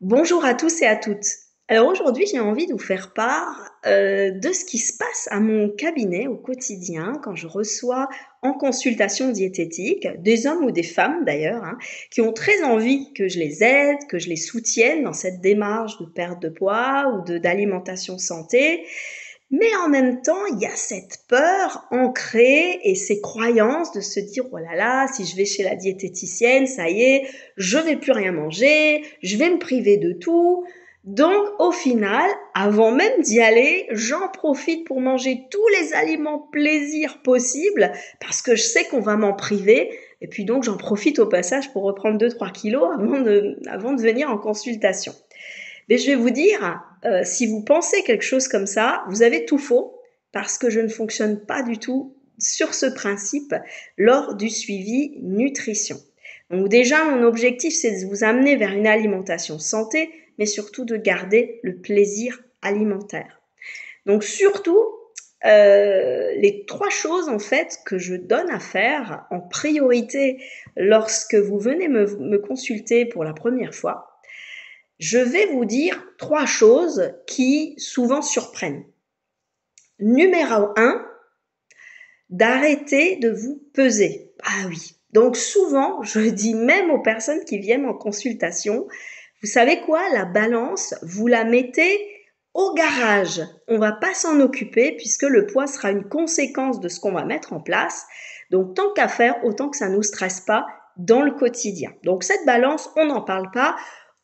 Bonjour à tous et à toutes. Alors aujourd'hui, j'ai envie de vous faire part de ce qui se passe à mon cabinet au quotidien quand je reçois en consultation diététique des hommes ou des femmes d'ailleurs, hein, qui ont très envie que je les aide, que je les soutienne dans cette démarche de perte de poids ou d'alimentation santé. Mais en même temps, il y a cette peur ancrée et ces croyances de se dire: «Oh là là, si je vais chez la diététicienne, ça y est, je vais plus rien manger, je vais me priver de tout». Donc au final, avant même d'y aller, j'en profite pour manger tous les aliments plaisir possibles parce que je sais qu'on va m'en priver et puis donc j'en profite au passage pour reprendre 2-3 kilos avant de venir en consultation. Mais je vais vous dire, si vous pensez quelque chose comme ça, vous avez tout faux, parce que je ne fonctionne pas du tout sur ce principe lors du suivi nutrition. Donc déjà, mon objectif, c'est de vous amener vers une alimentation santé, mais surtout de garder le plaisir alimentaire. Donc surtout, les 3 choses en fait que je donne à faire en priorité lorsque vous venez me consulter pour la première fois, je vais vous dire 3 choses qui souvent surprennent. Numéro 1, d'arrêter de vous peser. Ah oui, donc souvent, je dis même aux personnes qui viennent en consultation, vous savez quoi? La balance, vous la mettez au garage. On va pas s'en occuper puisque le poids sera une conséquence de ce qu'on va mettre en place. Donc tant qu'à faire, autant que ça nous stresse pas dans le quotidien. Donc cette balance, on n'en parle pas.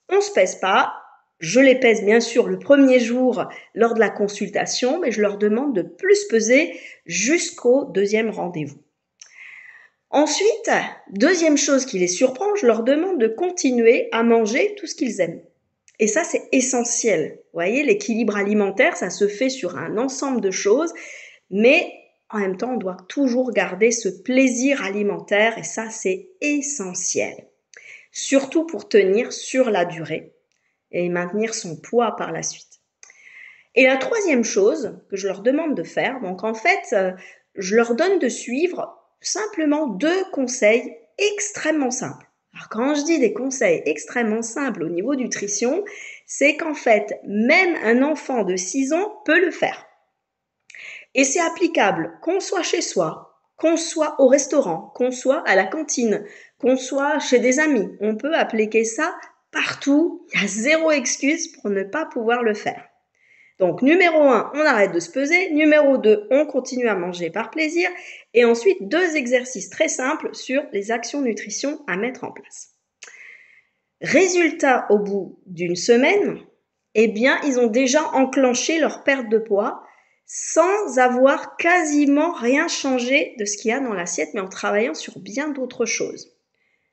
On se pèse pas. Je les pèse bien sûr le premier jour lors de la consultation, mais je leur demande de plus peser jusqu'au deuxième rendez-vous. Ensuite, deuxième chose qui les surprend, je leur demande de continuer à manger tout ce qu'ils aiment. Et ça, c'est essentiel. Vous voyez, l'équilibre alimentaire, ça se fait sur un ensemble de choses, mais en même temps, on doit toujours garder ce plaisir alimentaire et ça, c'est essentiel. Surtout pour tenir sur la durée et maintenir son poids par la suite. Et la troisième chose que je leur demande de faire, donc en fait, je leur donne de suivre simplement 2 conseils extrêmement simples. Alors quand je dis des conseils extrêmement simples au niveau nutrition, c'est qu'en fait, même un enfant de 6 ans peut le faire. Et c'est applicable qu'on soit chez soi, qu'on soit au restaurant, qu'on soit à la cantine, qu'on soit chez des amis. On peut appliquer ça partout. Il y a 0 excuse pour ne pas pouvoir le faire. Donc numéro 1, on arrête de se peser. Numéro 2, on continue à manger par plaisir. Et ensuite, 2 exercices très simples sur les actions nutrition à mettre en place. Résultat, au bout d'une semaine, eh bien, ils ont déjà enclenché leur perte de poids sans avoir quasiment rien changé de ce qu'il y a dans l'assiette, mais en travaillant sur bien d'autres choses.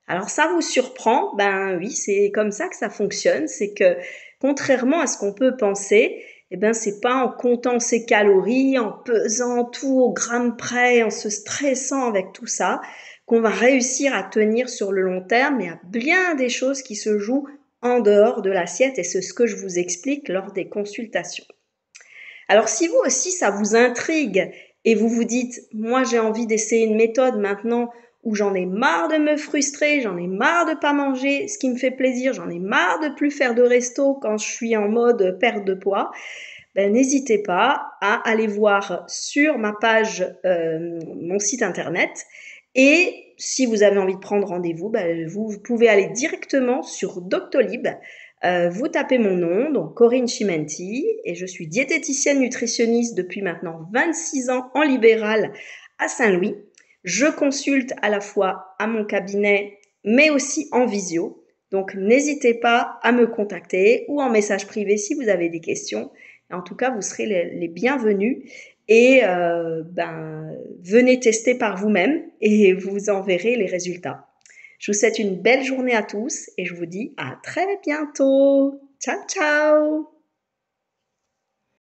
Alors ça vous surprend? Ben oui, c'est comme ça que ça fonctionne. C'est que contrairement à ce qu'on peut penser, eh ben c'est pas en comptant ses calories, en pesant tout au gramme près, en se stressant avec tout ça, qu'on va réussir à tenir sur le long terme. Il y a bien des choses qui se jouent en dehors de l'assiette et c'est ce que je vous explique lors des consultations. Alors si vous aussi ça vous intrigue et vous vous dites: «Moi j'ai envie d'essayer une méthode maintenant où j'en ai marre de me frustrer, j'en ai marre de pas manger ce qui me fait plaisir, j'en ai marre de plus faire de resto quand je suis en mode perte de poids», ben n'hésitez pas à aller voir sur ma page, mon site internet et si vous avez envie de prendre rendez-vous, ben vous pouvez aller directement sur Doctolib. Vous tapez mon nom, donc Corinne Chimenti, et je suis diététicienne nutritionniste depuis maintenant 26 ans en libéral à Saint-Louis. Je consulte à la fois à mon cabinet, mais aussi en visio. Donc n'hésitez pas à me contacter ou en message privé si vous avez des questions. En tout cas, vous serez les bienvenus et venez tester par vous-même et vous en verrez les résultats. Je vous souhaite une belle journée à tous et je vous dis à très bientôt. Ciao, ciao!